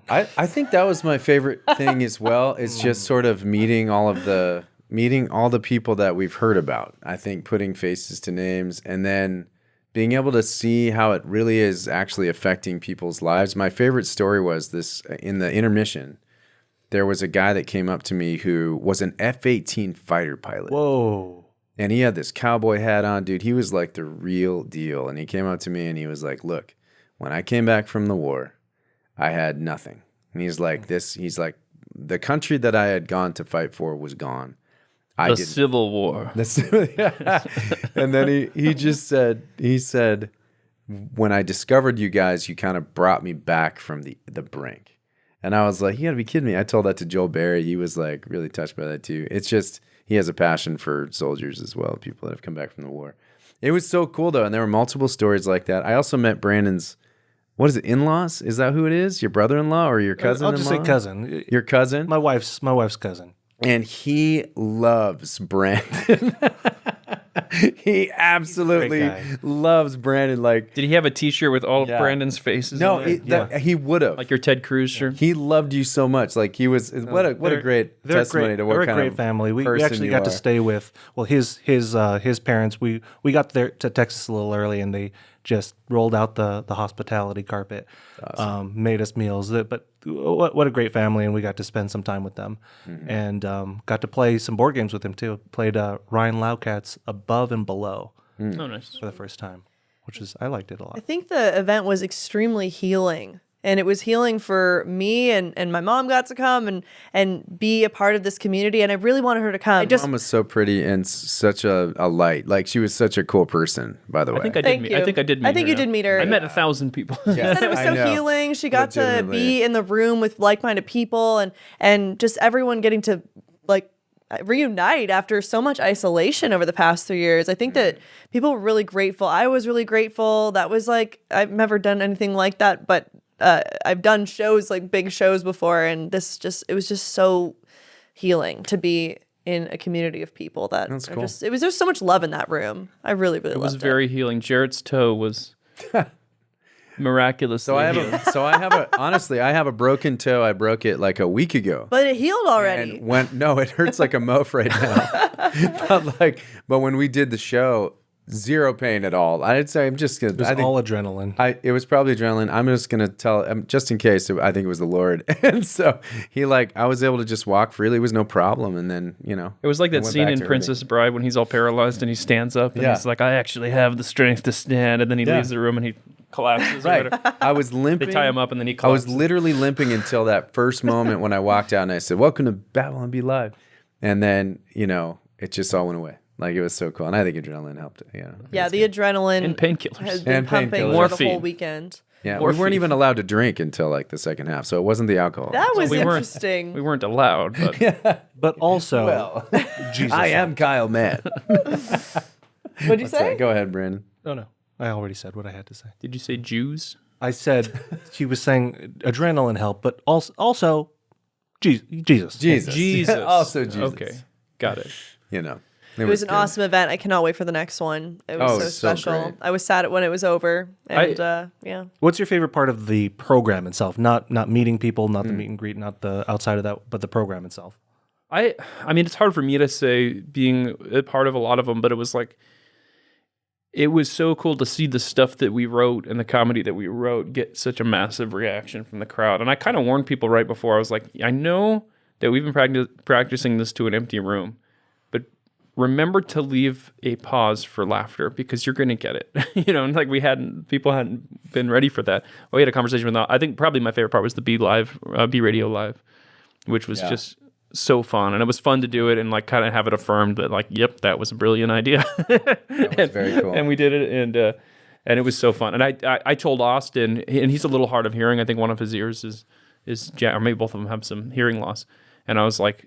I think that was my favorite thing as well. It's just sort of meeting all the people that we've heard about. I think putting faces to names and then being able to see how it really is actually affecting people's lives. My favorite story was this in the intermission. There was a guy that came up to me who was an F-18 fighter pilot. Whoa. And he had this cowboy hat on, dude. He was like the real deal. And he came up to me and he was like, look, when I came back from the war, I had nothing. And he's like, the country that I had gone to fight for was gone. The Civil War. And then he said, when I discovered you guys, you kind of brought me back from the brink. And I was like, you gotta be kidding me. I told that to Joel Barry. He was like really touched by that too. It's just, he has a passion for soldiers as well, people that have come back from the war. It was so cool though. And there were multiple stories like that. I also met Brandon's, what is it, in-laws? Is that who it is? Your brother-in-law or your cousin-in-law? I'll just say cousin. Your cousin? My wife's cousin. And he loves Brandon. He absolutely loves Brandon. Like, did he have a T-shirt with all of Brandon's faces? No, he would have. Like your Ted Cruz shirt. He loved you so much. Like he was. What a great testimony to what kind of great family. We actually you got are. to stay with his parents. We got there to Texas a little early, and they just rolled out the hospitality carpet, awesome. Made us meals. But what a great family, and we got to spend some time with them, and got to play some board games with him too. Played Ryan Laucat's Above and Below Oh, nice. for the first time, I liked it a lot. I think the event was extremely healing. And it was healing for me, and my mom got to come and be a part of this community. And I really wanted her to come. Mom was so pretty and such a light. Like she was such a cool person. By the way, I think I did meet her. You did meet her. I met 1,000 people. She said it was so healing. She got to be in the room with like-minded people, and just everyone getting to like reunite after so much isolation over the past 3 years. I think that people were really grateful. I was really grateful. That was like, I've never done anything like that, but I've done shows, like big shows before, and it was just so healing to be in a community of people that That's cool. There's so much love in that room. I really, really loved it. It was very healing. Jarret's toe was miraculously healed. Honestly, I have a broken toe. I broke it like a week ago. But it healed already. No, it hurts like a moaf right now. but when we did the show, zero pain at all. I'd say I'm just gonna. It was all adrenaline. It was probably adrenaline. I'm just gonna tell, just in case. I think it was the Lord, and so I was able to just walk freely. It was no problem, and then it was like that scene in Princess Bride when he's all paralyzed and he stands up and he's like, I actually have the strength to stand, and then he leaves the room and he collapses. Right. I was limping. They tie him up and then he collapses. I was literally limping until that first moment when I walked out and I said, "Welcome to Babylon Be Live," and then it just all went away. Like it was so cool, and I think adrenaline helped. Yeah, the adrenaline and painkillers has been pumping for the whole weekend. Yeah, we weren't even allowed to drink until like the second half, so it wasn't the alcohol. That was interesting. We weren't allowed, but but also, Jesus, I am Kyle Mann. What'd you say? Go ahead, Brandon. Oh no, I already said what I had to say. Did you say Jews? I said she was saying adrenaline helped, but also Jesus. Also Jesus. Okay, got it. It was an awesome event. I cannot wait for the next one. It was so special. Great. I was sad when it was over. And yeah. What's your favorite part of the program itself? Not meeting people, not the meet and greet, not the outside of that, but the program itself. I mean, it's hard for me to say being a part of a lot of them, but it was like, it was so cool to see the stuff that we wrote and the comedy that we wrote get such a massive reaction from the crowd. And I kind of warned people right before. I was like, I know that we've been practicing this to an empty room, but remember to leave a pause for laughter because you're going to get it. And like people hadn't been ready for that. We had a conversation with, I think probably my favorite part was the B Radio Live, which was just so fun. And it was fun to do it and like kind of have it affirmed that like, yep, that was a brilliant idea. That was very cool. And we did it and it was so fun. And I told Austin, and he's a little hard of hearing. I think one of his ears is or maybe both of them have some hearing loss. And I was like,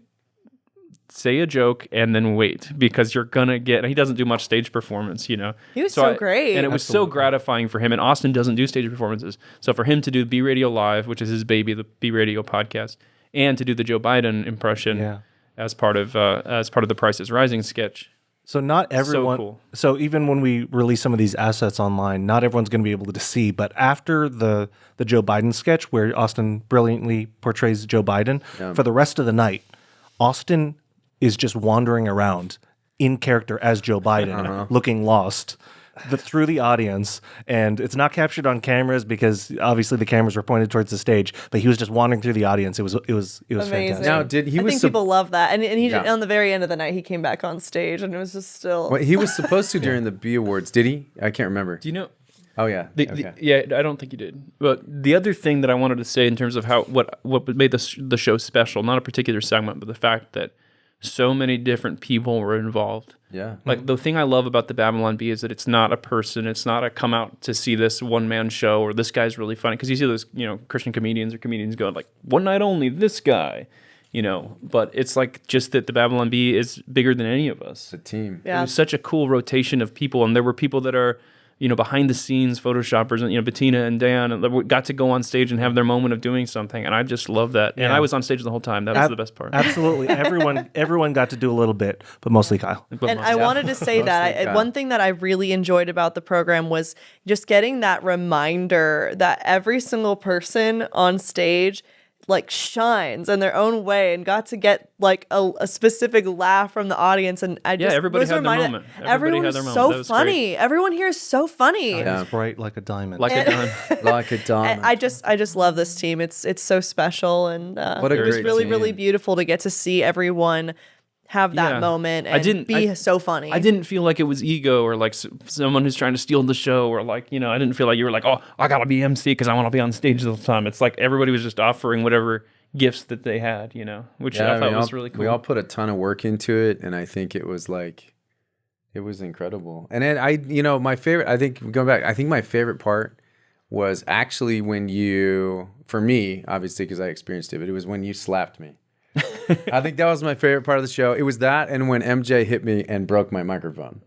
say a joke and then wait because you're gonna get. And he doesn't do much stage performance, He was so great, and it was so gratifying for him. And Austin doesn't do stage performances, so for him to do B Radio Live, which is his baby, the B Radio podcast, and to do the Joe Biden impression as part of the Price is Rising sketch. So not everyone. So cool. So even when we release some of these assets online, not everyone's going to be able to see. But after the Joe Biden sketch, where Austin brilliantly portrays Joe Biden, for the rest of the night, Austin is just wandering around in character as Joe Biden, looking lost through the audience, and it's not captured on cameras because obviously the cameras were pointed towards the stage. But he was just wandering through the audience. It was amazing. fantastic. Now, I think people love that, and he on the very end of the night he came back on stage, and it was just still. Well, he was supposed to during the B Awards, did he? I can't remember. Do you know? Oh yeah. Yeah, I don't think you did. But the other thing that I wanted to say in terms of what made the show special, not a particular segment, but the fact that so many different people were involved. Yeah. Like the thing I love about the Babylon Bee is that it's not a person. It's not a come out to see this one man show or this guy's really funny. Because you see those, Christian comedians or comedians going like one night only, this guy, But it's like just that the Babylon Bee is bigger than any of us. It's a team. Yeah. It was such a cool rotation of people, and there were people that are behind the scenes Photoshoppers, and Bettina and Dan, and got to go on stage and have their moment of doing something, and I just love that. And I was on stage the whole time. That was the best part. Absolutely, everyone got to do a little bit, but mostly Kyle. And I wanted to say that one thing that I really enjoyed about the program was just getting that reminder that every single person on stage like shines in their own way and got to get like a specific laugh from the audience. And I just everybody was had their reminded moment. Everyone Everybody had was their moment. so That was funny. Everyone here is so funny. Yeah. It's bright like a diamond. Like a dime. Like a diamond. And I just love this team. It's so special, and What a it was great really team. really beautiful to get to see everyone have that moment and be so funny. I didn't feel like it was ego or like someone who's trying to steal the show or like, I didn't feel like you were like, oh, I got to be MC because I want to be on stage the whole time. It's like everybody was just offering whatever gifts that they had, which I thought was really cool. We all put a ton of work into it, and I think it was incredible. And then my favorite, I think going back, I think my favorite part was actually when for me, obviously because I experienced it, but it was when you slapped me. I think that was my favorite part of the show. It was that, and when MJ hit me and broke my microphone.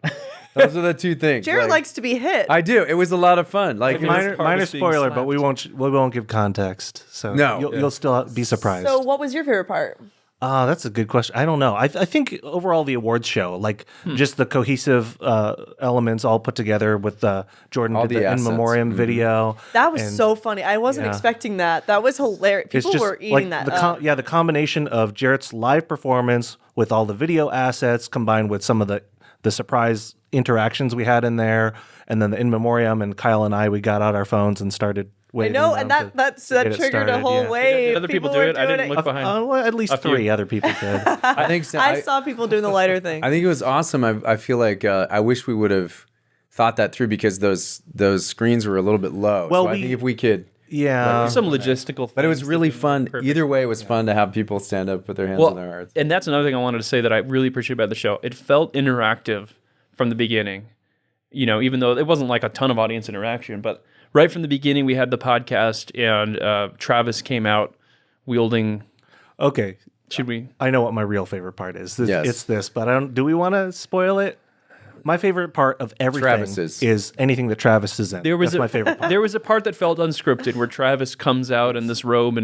Those are the two things. Jarret likes to be hit. I do. It was a lot of fun. Like minor spoiler, but we won't give context. So you'll still be surprised. So what was your favorite part? That's a good question. I don't know. I think overall the awards show, like just the cohesive elements all put together with Jordan All did the the in assets. memoriam video. That was so funny. I wasn't expecting that. That was hilarious. People were eating that up. The combination of Jarrett's live performance with all the video assets combined with some of the surprise interactions we had in there, and then the in memoriam, and Kyle and we got out our phones and started waving. I know, and that triggered a whole wave. Did other people do it? I didn't look behind. Well, at least three other people did. I think so. I saw people doing the lighter thing. I think it was awesome. I feel like I wish we would have thought that through because those screens were a little bit low. Well, so I think if we could. Yeah. Some logistical things. But it was really fun. Either way, it was fun to have people stand up, put their hands on their hearts. And that's another thing I wanted to say that I really appreciate about the show. It felt interactive from the beginning. Even though it wasn't like a ton of audience interaction, but right from the beginning, we had the podcast, and Travis came out wielding. Okay, should we? I know what my real favorite part is. Yes. It's this, but do we want to spoil it? My favorite part of everything is anything that Travis is in. That's my favorite part. There was a part that felt unscripted where Travis comes out in this robe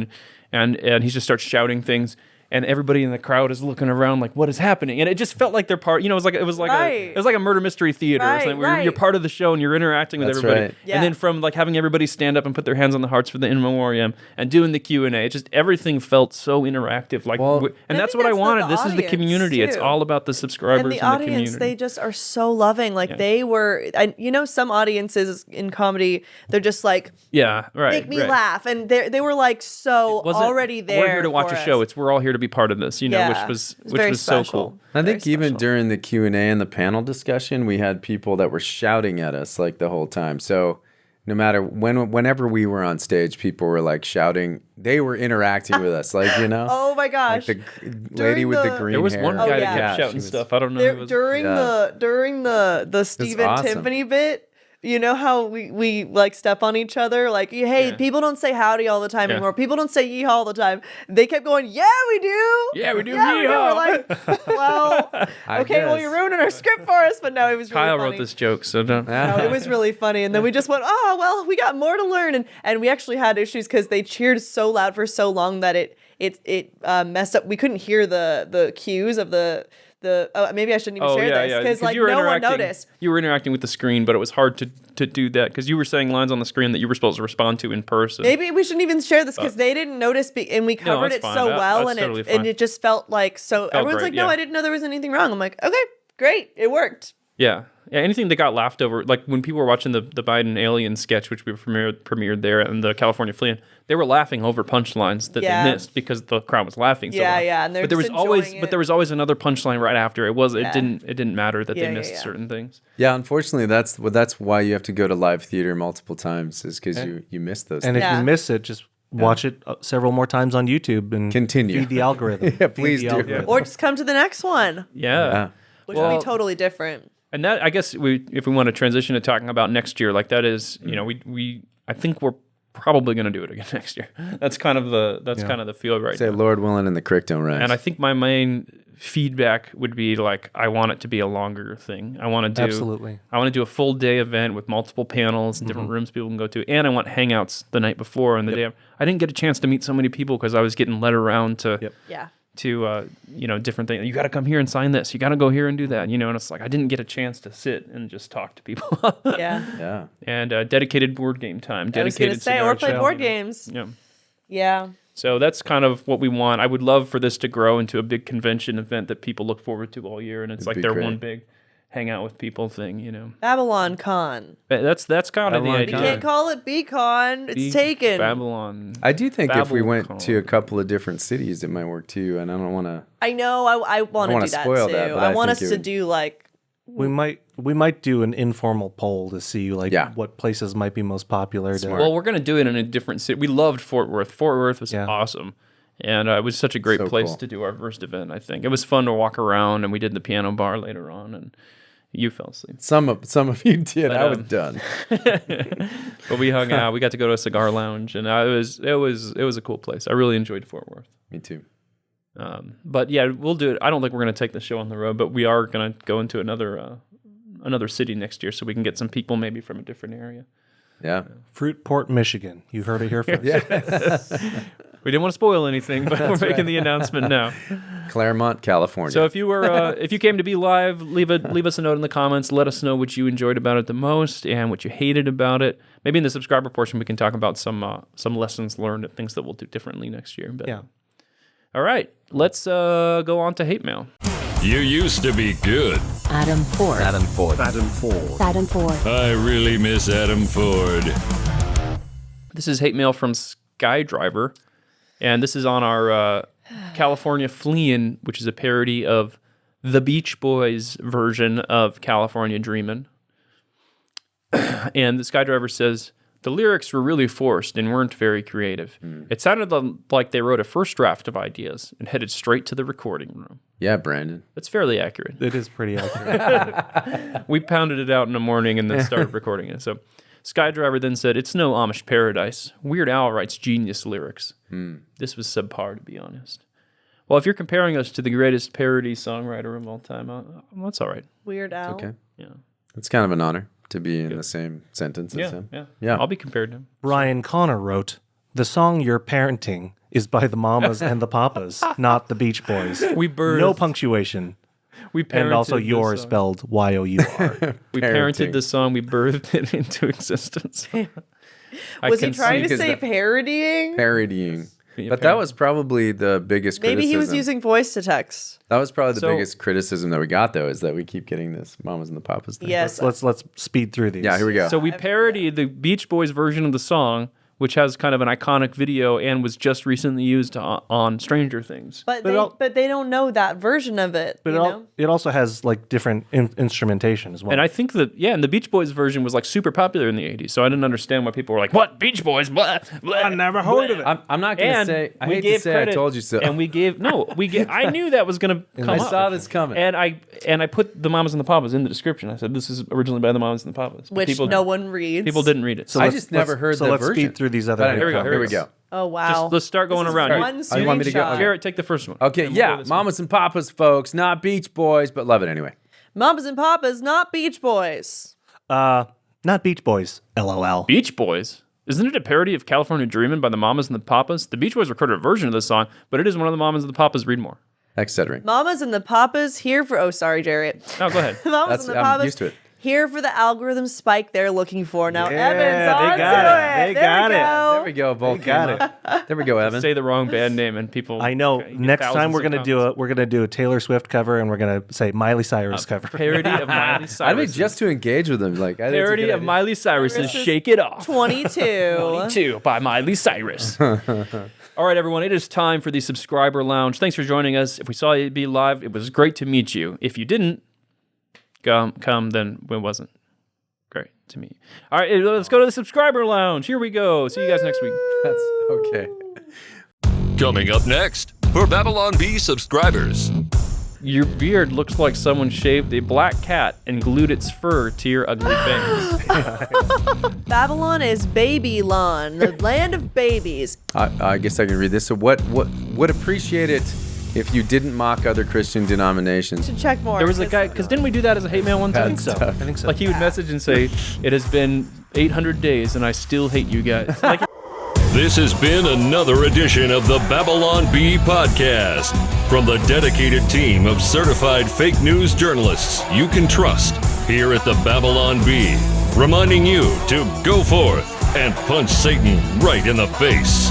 and he just starts shouting things. And everybody in the crowd is looking around like, "What is happening?" And it just felt like they're part. It was like a murder mystery theater. It's like where you're part of the show and you're interacting with everybody. Right. Yeah. And then from like having everybody stand up and put their hands on the hearts for the in memoriam and doing the Q&A, it just everything felt so interactive. And that's what I wanted. This is the community. It's all about the subscribers and the community. audience. They just are so loving. Like they were. Some audiences in comedy, they're just like, make me laugh, and they were like so already there. We're here to watch a show. We're all here to to be part of this, you know, Yeah. which was very so special. cool. I Very think even special. during the Q&A and the panel discussion, we had people that were shouting at us like the whole time. So no matter whenever we were on stage, people were like shouting. They were interacting with us, like, you know. Oh my gosh. Like the lady with the green There was hair. one guy that yeah. kept she shouting was- stuff. I don't know. There, who it was. during the Stephen awesome. Timpani bit, you know how we like step on each other? Like, hey, Yeah. people don't say howdy all the time Yeah. anymore. People don't say yeehaw all the time. They kept going, yeah, we do. Yeah, we do Yeah, we do. yeehaw. We're like, well, I okay, well, guess. you're ruining our script for us. But no, it was really Kyle funny. wrote this joke, so don't. No, it was really funny. And then we just went, oh, well, we got more to learn. And we actually had issues because they cheered so loud for so long that it messed up. We couldn't hear the cues of the maybe I shouldn't even share this because like you were no one interacting- noticed. You were interacting with the screen, but it was hard to do that because you were saying lines on the screen that you were supposed to respond to in person. Maybe we shouldn't even share this because they didn't notice, and we covered that's it fine. so well, That's and totally and fine. it just felt like so. Everyone's great, like, "No, yeah. I didn't know there was anything wrong." I'm like, "Okay, great, it worked." Yeah. Anything that got laughed over, like when people were watching the Biden alien sketch, which we premiered there, and the California fleeing, they were laughing over punchlines that Yeah. they missed because the crowd was laughing so Yeah, loud. yeah, and they're but there was just always, enjoying but it. there was always another punchline right after. It Yeah. didn't matter that Yeah, they yeah, missed yeah. certain things. Yeah, unfortunately, that's why you have to go to live theater multiple times, is because you miss those. And things. if Yeah. you miss it, just watch it several more times on YouTube and Continue. feed the algorithm. Yeah, Feed please the do. algorithm. Or just come to the next one, Yeah. which will Well- be totally different. And that, I guess, if we want to transition to talking about next year, like that is, you know, I think we're probably going to do it again next year. That's kind of the feel right Say now. Lord willing and the creek don't rise. And I think my main feedback would be like, I want it to be a longer thing. I want to do Absolutely. I want to do a full day event with multiple panels and different rooms people can go to, and I want hangouts the night before and the day. I didn't get a chance to meet so many people because I was getting led around to. Yeah. Different things. You got to come here and sign this. You got to go here and do that. You know, and it's like I didn't get a chance to sit and just talk to people. Yeah. yeah. And dedicated board game time. I was gonna Dedicated say, cigar or play chat. board games. Yeah. Yeah. So that's kind of what we want. I would love for this to grow into a big convention event that people look forward to all year, and it's like be their great. one big hang out with people thing. You know, Babylon Con. that's kind of the Babylon idea. You can't call it BCon. It's Big taken. Babylon. I do think if we went BabbleCon. to a couple of different cities, it might work too. And I don't want to. I know. I want to wanna do that spoil too. that, but I I want us think it to would- do like. We might do an informal poll to see like Yeah. what places might be most popular. To, Well, we're gonna do it in a different city. We loved Fort Worth. Fort Worth was Yeah. awesome, and it was such a great So place cool. to do our first event. I think it was fun to walk around, and we did the piano bar later on, and you fell asleep. Some of you did. I was um, done. But we hung out. We got to go to a cigar lounge, and it was a cool place. I really enjoyed Fort Worth. Me too. But yeah, we'll do it. I don't think we're going to take the show on the road, but we are going to go into another city next year, so we can get some people maybe from a different area. Yeah. Fruitport, Michigan. You heard it here first. We didn't want to spoil anything, but we're making the announcement now. Claremont, California. So if you came to be live, leave us a note in the comments. Let us know what you enjoyed about it the most and what you hated about it. Maybe in the subscriber portion we can talk about some lessons learned and things that we'll do differently next year. But, Yeah. All right, let's go on to hate mail. You used to be good. Adam Ford. I really miss Adam Ford. This is hate mail from Skydriver, and this is on our California Fleein', which is a parody of the Beach Boys version of California Dreamin'. And the Skydriver says, the lyrics were really forced and weren't very creative. It sounded like they wrote a first draft of ideas and headed straight to the recording room. yeah, Brandon. That's fairly accurate. It is pretty accurate. We pounded it out in the morning and then started recording it. So Skydriver then said, it's no Amish paradise. Weird Al writes genius lyrics. This was subpar, to be honest. Well, if you're comparing us to the greatest parody songwriter of all time, that's all right. Weird Al. Okay. Yeah. It's kind of an honor to be in the same sentence as him. Yeah. I'll be compared to him. Brian Connor wrote, "The song you're parenting is by the Mamas and the Papas, not the Beach Boys. We birthed, No punctuation, we and also parented your this is song. spelled Y-O-U-R." We Parenting. parented the song. We birthed it into existence. Was he trying to because say the- parodying? Parodying. Yeah, But that was probably the biggest criticism. Maybe he was using voice to text. That was probably the So- biggest criticism that we got, though, is that we keep getting this Mamas and the Papas thing. Yes. Let's speed through these. Yeah, here we go. So we parodied the Beach Boys version of the song which has kind of an iconic video and was just recently used on Stranger Things. But they don't know that version of it. But it also has like different instrumentation as well. And I think that, and the Beach Boys version was like super popular in the 80s. So I didn't understand why people were like, what? Beach Boys? Blah, blah, I never heard of it. I'm not going to say, I hate to say credit, I told you so. And I knew that was going to come I up. saw this coming. And I put the Mamas and the Papas in the description. I said, this is originally by the Mamas and the Papas. Which no one reads. People didn't read it. So I just never heard that version. So let's speed through these other. Here we go. Oh, wow. Let's start going around. You want me to go? Jarret, take the first one. Okay, Mamas and Papas, folks. Not Beach Boys, but love it anyway. Mamas and Papas, not Beach Boys. Not Beach Boys. LOL. Beach Boys? Isn't it a parody of California Dreamin' by the Mamas and the Papas? The Beach Boys recorded a version of this song, but it is one of the Mamas and the Papas. Read more. Etc. Mamas and the Papas here for... Oh, sorry, Jarret. No, go ahead. Mamas and the I'm Papas used to it. here for the algorithm spike they're looking for. Now, Yeah, Evan's on they got to it. They got it. There we go, Volk. Got it. There we go, Evan. Say the wrong band name and people... I know. get Next time thousands we're of gonna do a Taylor Swift cover, and we're gonna say Miley Cyrus cover. parody of Miley Cyrus. I mean, just to engage with them. Like, I think it's a parody good of idea. Miley Cyrus's "Shake It Off." 22. 22 by Miley Cyrus. All right, everyone, it is time for the Subscriber Lounge. Thanks for joining us. If we saw you be live, it was great to meet you. If you didn't come, then it wasn't great to meet you. All right, let's go to the Subscriber Lounge. Here we go. See you guys next week. That's okay. Coming up next, for Babylon Bee subscribers. Your beard looks like someone shaved a black cat and glued its fur to your ugly face. Babylon is Babylon, the land of babies. I guess I can read this. So would appreciate it if you didn't mock other Christian denominations. Should check more. There was a guy, because didn't we do that as a hate mail one time? I think so. Like he would message and say, "It has been 800 days and I still hate you guys." Like, This has been another edition of the Babylon Bee podcast from the dedicated team of certified fake news journalists you can trust here at the Babylon Bee, reminding you to go forth and punch Satan right in the face.